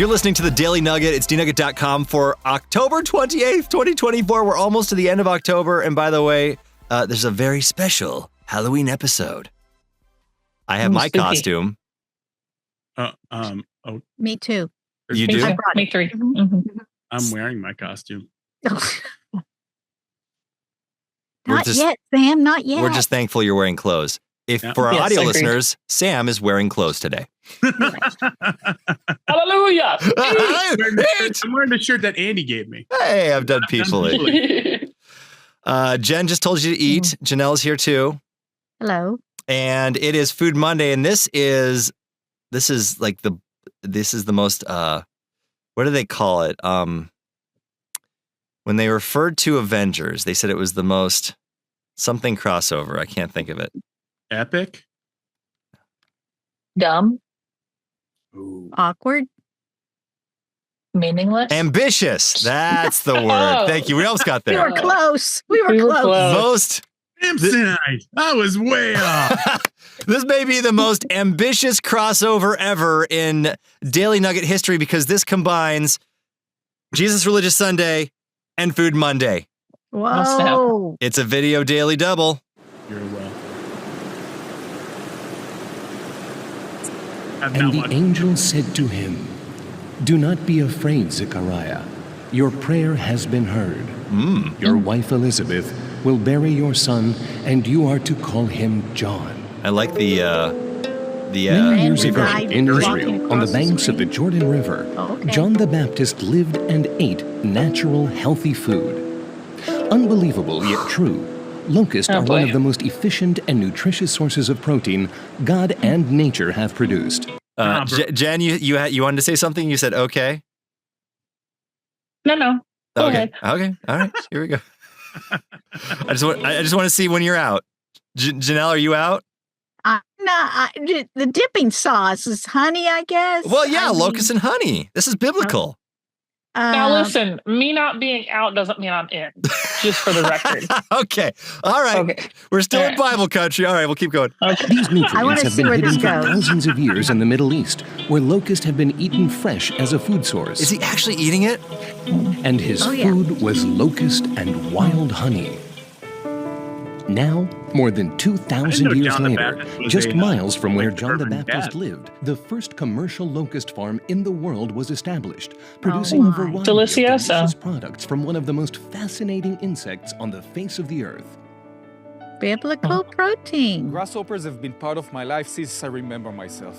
You're listening to the Daily Nugget. It's dnugget.com for October 28th, 2024. We're almost to the end of October. And by the way, there's a very special Halloween episode. I have my costume. Me too. You do? I brought Me too. Mm-hmm. I'm wearing my costume. Not yet, Sam. Not yet. We're just thankful you're wearing clothes. For our audio listeners, Sam is wearing clothes today. Hallelujah! I'm wearing the shirt that Andy gave me. Hey, I've done peacefully. Jen just told you to eat. Janelle's here too. Hello. And it is Food Monday, and this is the most what do they call it? When they referred to Avengers, they said it was the most something crossover. I can't think of it. Epic? Dumb. Ooh. Awkward. Meaningless. Ambitious. That's the word. Thank you. We almost got there. We were close. We were close. Most Samsonite. I was way off. This may be the most ambitious crossover ever in Daily Nugget history because this combines Jesus Religious Sunday and Food Monday. Whoa. It's a video daily double. You're well. And the angel said to him, "Do not be afraid, Zechariah. Your prayer has been heard. Your wife Elizabeth will bury your son, and you are to call him John." I like the Many years ago in Israel, on the banks of the Jordan River, John the Baptist lived and ate natural, healthy food. Unbelievable yet true, locusts are one of the most efficient and nutritious sources of protein God and nature have produced. Jen, you wanted to say something? You said okay. No. Go Okay. ahead. Okay. All right. Here we go. I just want to see when you're out. Janelle, are you out? The dipping sauce is honey, I guess. Well, yeah, locusts and honey. This is biblical. Now listen, me not being out doesn't mean I'm in. Just for the record. Okay. All right. Okay. We're still in Bible country. All right, we'll keep going. Okay. These nutrients have been hidden for thousands of years in the Middle East, where locusts have been eaten fresh as a food source. Is he actually eating it? And his food was locust and wild honey. Now, more than 2,000 years later, just miles from where John the Baptist lived, the first commercial locust farm in the world was established, producing a variety of delicious products from one of the most fascinating insects on the face of the earth. Biblical protein. Grasshoppers have been part of my life since I remember myself.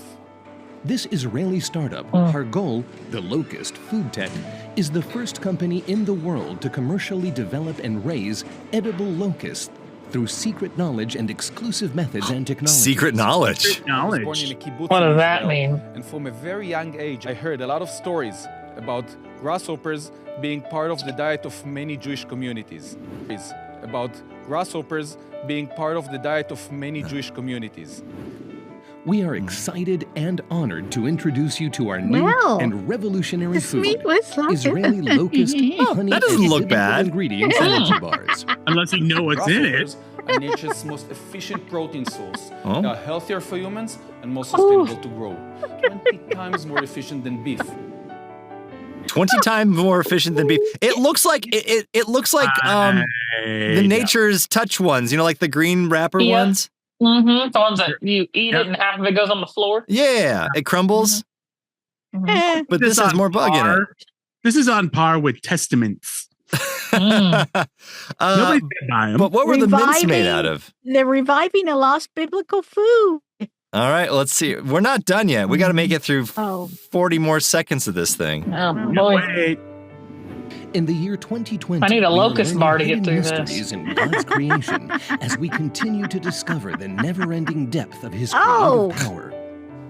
This Israeli startup, Hargol, the Locust Food Tech, is the first company in the world to commercially develop and raise edible locusts through secret knowledge and exclusive methods and technology. Secret knowledge? I was born in a kibbutz What does in that Israel, mean? And from a very young age, I heard a lot of stories about grasshoppers being part of the diet of many Jewish communities. We are excited and honored to introduce you to our new and revolutionary food, Israeli locust, honey, that doesn't look bad. Ingredients energy bars. Unless you know what's in it. Are nature's most efficient protein source. They are healthier for humans and more sustainable to grow. 20 times more efficient than beef. 20 times more efficient than beef. It looks like it looks like the Nature's Touch ones, like the green wrapper ones. Mm-hmm. The ones that you eat it and half of it goes on the floor. Yeah, it crumbles. Mm-hmm. But this has more bug in it. This is on par with Testaments. But what were the mints made out of? They're reviving a lost biblical food. All right, let's see. We're not done yet. We got to make it through 40 more seconds of this thing. Oh, boy. In the year 2020, I need a locust bar to get through this. In God's creation, as we continue to discover the never-ending depth of His creative power.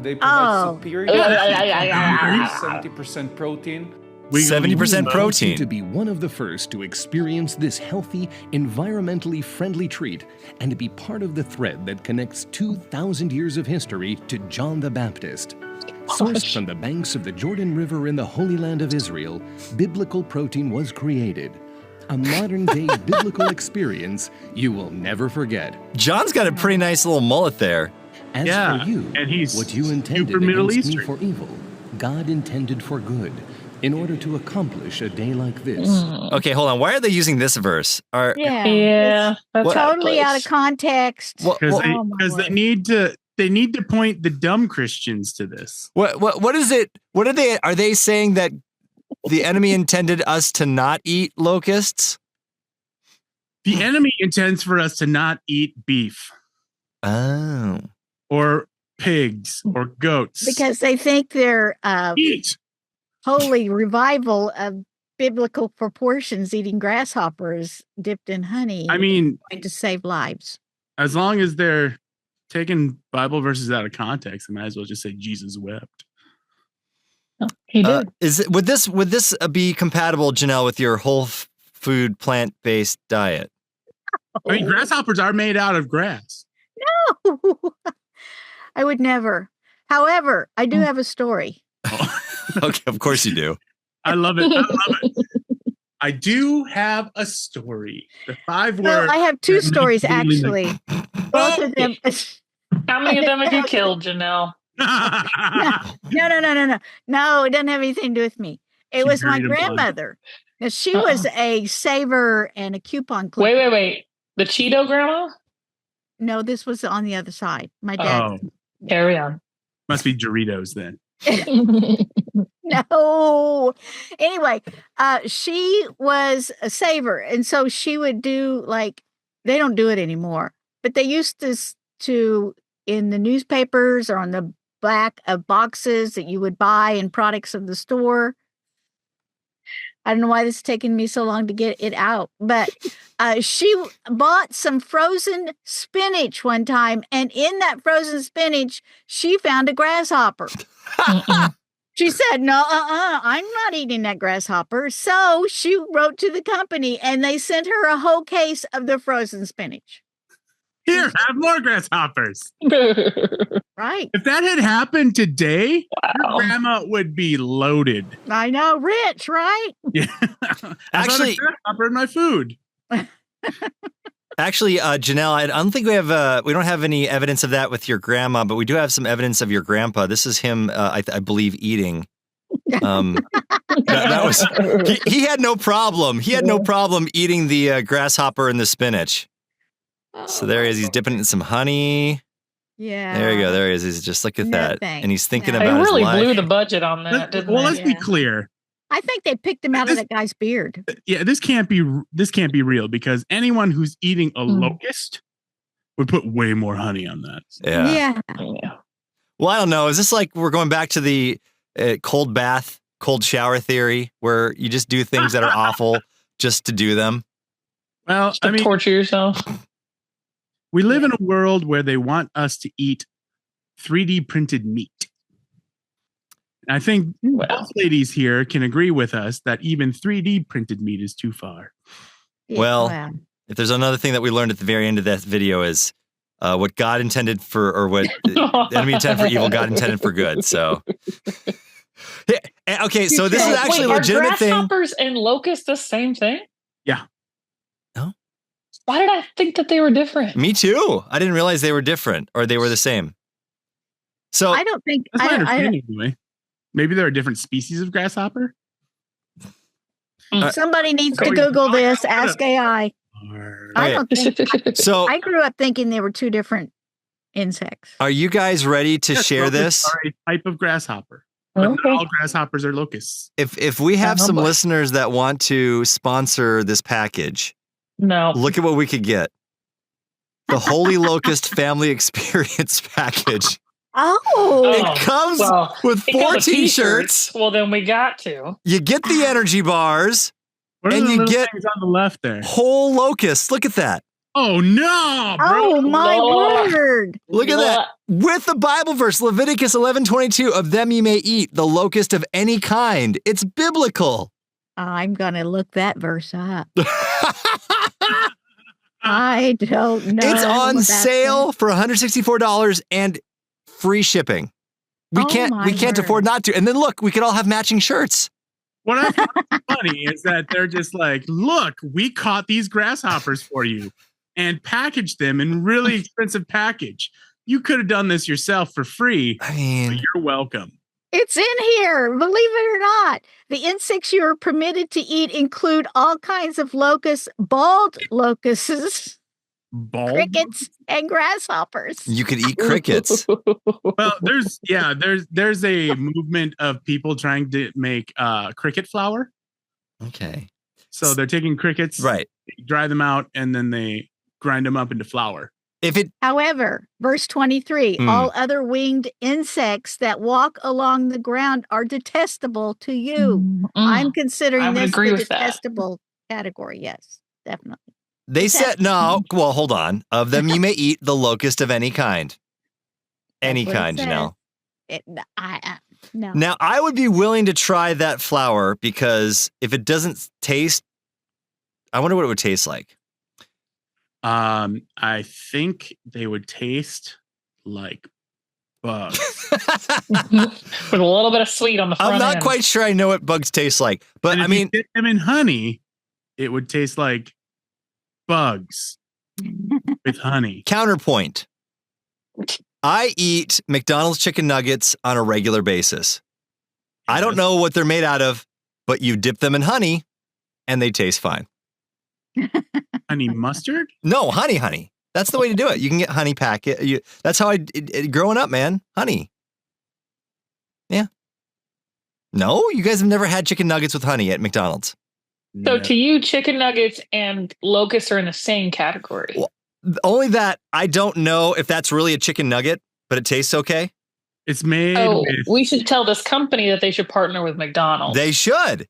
They provide superior 70% protein. 70% protein. To be one of the first to experience this healthy, environmentally friendly treat and to be part of the thread that connects 2,000 years of history to John the Baptist. Sourced from the banks of the Jordan River in the Holy Land of Israel, biblical protein was created. A modern-day biblical experience you will never forget. John's got a pretty nice little mullet there. As for you, and he's what you intended Middle against me Eastern. for evil, God intended for good in order to accomplish a day like this. Okay, hold on. Why are they using this verse? Yeah, that's What- Totally out of place. context. Because Oh, my they word. need to point the dumb Christians to this. What is it? What are they saying that the enemy intended us to not eat locusts? The enemy intends for us to not eat beef Oh. or pigs or goats. Because they think they're eat. holy revival of biblical proportions eating grasshoppers dipped in honey. I mean, to save lives. as long as they're taking Bible verses out of context, I might as well just say Jesus wept. He did. Would this be compatible, Janelle, with your whole food plant-based diet? I mean, grasshoppers are made out of grass. I would never. However, I do have a story. Okay, of course you do. I love it. I love it. I do have a story. The 5 words. Well, I have 2 that stories make me actually. Both of them. How many of them have you killed, Janelle? No. No, it doesn't have anything to do with me. It She was my buried a body. grandmother. Now, she was a saver and a coupon clipper. Wait. The Cheeto grandma? No, this was on the other side. My dad. Oh, Carry on. must be Doritos then. No. Anyway, she was a saver. And so she would do they don't do it anymore, but they used to in the newspapers or on the back of boxes that you would buy in products of the store. I don't know why this is taking me so long to get it out, but she bought some frozen spinach one time. And in that frozen spinach, she found a grasshopper. She said, no, I'm not eating that grasshopper. So she wrote to the company and they sent her a whole case of the frozen spinach. Here, have more grasshoppers. Right. If that had happened today, Wow. your grandma would be loaded. I know. Rich, right? Yeah. Actually- I found a grasshopper in my food. Actually, Janelle, I don't think we don't have any evidence of that with your grandma, but we do have some evidence of your grandpa. This is him, I believe, eating. That was he had no problem. He had no problem eating the grasshopper and the spinach. So there he is. He's dipping it in some honey. Yeah. There you go. There he is. He's just look at No, that, thanks. and he's thinking No. They about his really life. blew the budget on that, didn't Well, they? let's be Yeah. clear. I think they picked him out of that guy's beard. Yeah, this can't be real because anyone who's eating a locust would put way more honey on that. Yeah. Yeah. Well, I don't know. Is this like we're going back to the cold bath, cold shower theory, where you just do things that are awful just to do them? Well, To torture yourself. we live in a world where they want us to eat 3D printed meat. I think both ladies here can agree with us that even 3D printed meat is too far. Yeah, Well, if there's another thing that we learned at the very end of that video is what God intended for, or what the enemy intended for evil, God intended for good. So, yeah, okay, so this is actually a legitimate thing. Are grasshoppers and locusts the same thing? Yeah. No? Why did I think that they were different? Me too. I didn't realize they were different or they were the same. So I don't think That's my I, understanding anyway. Maybe there are different species of grasshopper. somebody needs to Going- Google this. Ask AI. I don't think. So I grew up thinking they were 2 different insects. are you guys ready to Yes, share locusts this? are a type of grasshopper. But not all grasshoppers are locusts. If we have some boy. listeners that want to sponsor this package, No. look at what we could get. The Holy Locust Family Experience Package. Oh, It comes well, with it 4 comes with t-shirts. Well, then we got to. You get the energy bars, What are And the you little get- things on the left there? whole locusts. Look at that. Oh no, bro! oh my Lord. word. Look at that. With the Bible verse, Leviticus 11:22, of them you may eat, the locust of any kind. It's biblical. I'm going to look that verse up. I don't know. It's on about sale for $164 and free shipping. We Oh can't my afford word. not to. And then look, we could all have matching shirts. What I find funny is that they're just like, look, we caught these grasshoppers for you and packaged them in really expensive package. You could have done this yourself for free. I But mean, you're welcome. It's in here, believe it or not. The insects you are permitted to eat include all kinds of locusts, bald locusts, crickets, and grasshoppers. You could eat crickets. Well, there's a movement of people trying to make cricket flour. Okay. So they're taking crickets, right? Dry them out, and then they grind them up into flour. However, verse 23, all other winged insects that walk along the ground are detestable to you. I'm considering this the detestable category. Yes, definitely. They said, no, well, hold on. Of them, you may eat the locust of any kind. Any kind, Janelle. No. Now, I would be willing to try that flour because if it doesn't taste, I wonder what it would taste like. I think they would taste like bugs. With a little bit of sweet on the front I'm not end. quite sure I know what bugs taste like, but and I mean, if you dip them in honey, it would taste like bugs with honey. Counterpoint. I eat McDonald's chicken nuggets on a regular basis. Yes. I don't know what they're made out of, but you dip them in honey and they taste fine. Honey mustard? No, honey. That's the way to do it. You can get honey packet. That's how growing up, man. Honey. Yeah. No, you guys have never had chicken nuggets with honey at McDonald's. So to you, chicken nuggets and locusts are in the same category. Well, only that I don't know if that's really a chicken nugget, but it tastes okay. It's made. We should tell this company that they should partner with McDonald's. They should.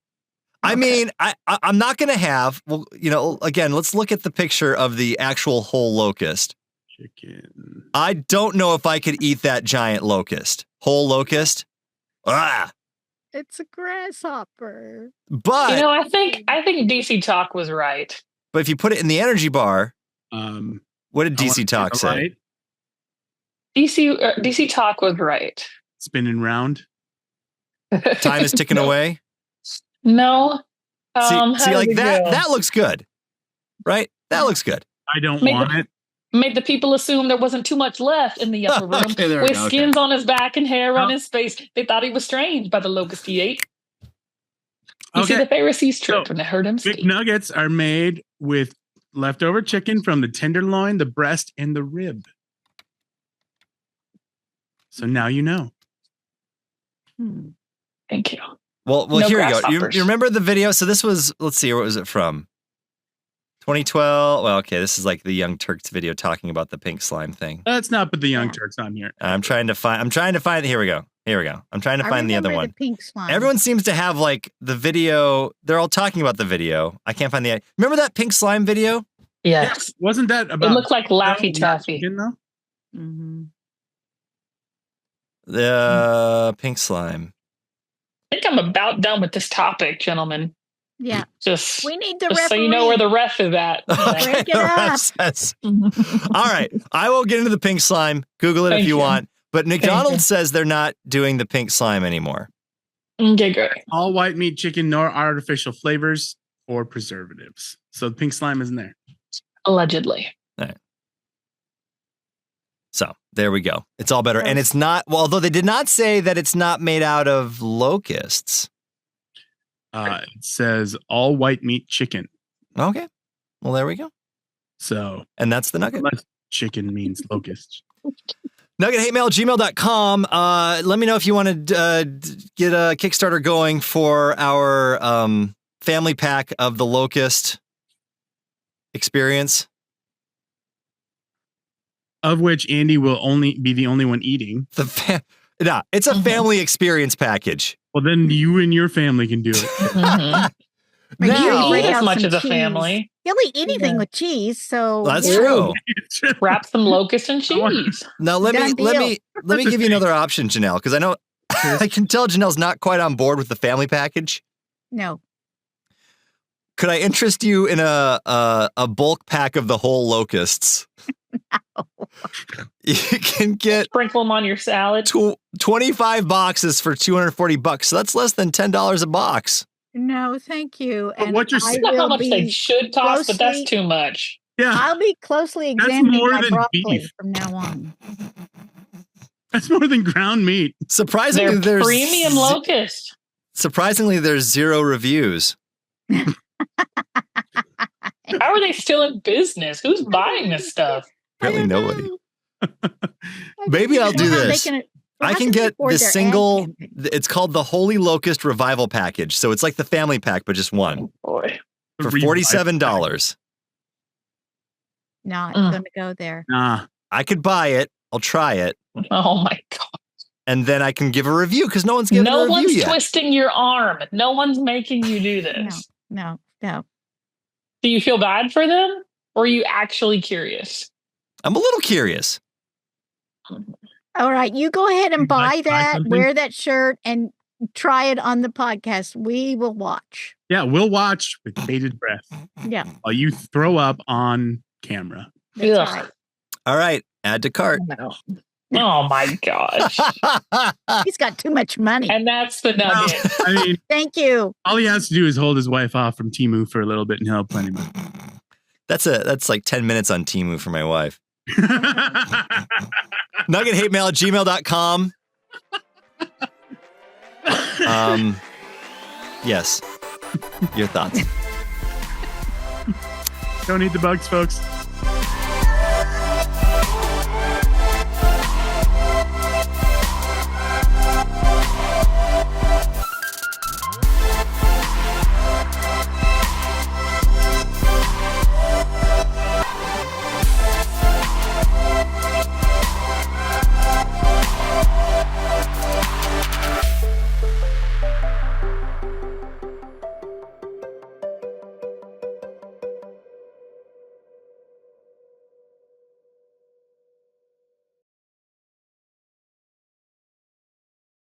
I mean, I'm not going to have, well, again, let's look at the picture of the actual whole locust. Chicken. I don't know if I could eat that giant locust. Whole locust. Ah. It's a grasshopper. But I think DC Talk was right. But if you put it in the energy bar, what did DC Talk say? DC Talk was right. Spinning round. Time is ticking away. No. See, like that looks good, right? That looks good. I don't want it. Made the people assume there wasn't too much left in the upper room. With skins on his back and hair on his face. They thought he was strange by the locust he ate. You see the Pharisees tripped when they heard him speak. Nuggets are made with leftover chicken from the tenderloin, the breast, and the rib. So now you know. Thank you. Well, here we go. You remember the video? So this was, let's see, what was it from? 2012. Well, okay, this is like the Young Turks video talking about the pink slime thing. Let's not put the Young Turks on here. I'm trying to find. Here we go. I'm trying to find the other one. The pink slime. Everyone seems to have like the video. They're all talking about the video. I can't find the. Remember that pink slime video? Yes. Wasn't that about? It looked like Laffy Taffy. The pink slime. I think I'm about done with this topic, gentlemen. Yeah. We need the referee. So you know where the ref is at. Break it up. All right. I will get into the pink slime. Google it if you want. But McDonald's says they're not doing the pink slime anymore. Okay, great. All white meat chicken, no artificial flavors or preservatives. So the pink slime isn't there. Allegedly. All right. So there we go. It's all better. And it's not, well, although they did not say that it's not made out of locusts. It says all white meat chicken. Okay. Well, there we go. So. And that's the nugget. Chicken means locust. NuggetHateMail@gmail.com. Let me know if you want to get a Kickstarter going for our family pack of the locust experience. Of which Andy will only be the only one eating. It's a family experience package. Well, then you and your family can do it. You eat as much as a family. You'll eat anything with cheese, so that's true. Wrap some locust and cheese. Now let me give you another option, Janelle, because I know I can tell Janelle's not quite on board with the family package. No. Could I interest you in a bulk pack of the whole locusts? No. You can get sprinkle them on your salad. 25 boxes for $240. So that's less than $10 a box. No, thank you. But what you're saying, not how much they should cost, but that's too much. Yeah, I'll be closely examining my broccoli from now on. That's more than ground meat. Surprisingly, They're there's premium locust. Surprisingly, there's 0 reviews. How are they still in business? Who's buying this stuff? Apparently nobody. Maybe I'll do this. I can get this single. It's called the Holy Locust Revival Package. So it's like the family pack, but just one. Oh boy. For $47. No, I'm going to go there. Nah. I could buy it. I'll try it. Oh my God. And then I can give a review because no one's giving a review yet. No one's twisting your arm. No one's making you do this. No. Do you feel bad for them? Or are you actually curious? I'm a little curious. All right. You go ahead and buy that, wear that shirt, and try it on the podcast. We will watch. Yeah, we'll watch with bated breath. Yeah. While you throw up on camera. That's right. All right. Add to cart. Oh my gosh. He's got too much money. And that's the nugget. I mean, thank you. All he has to do is hold his wife off from Temu for a little bit and he'll have plenty of money. That's like 10 minutes on Temu for my wife. NuggetHateMail@gmail.com. Yes. Your thoughts. Don't eat the bugs, folks.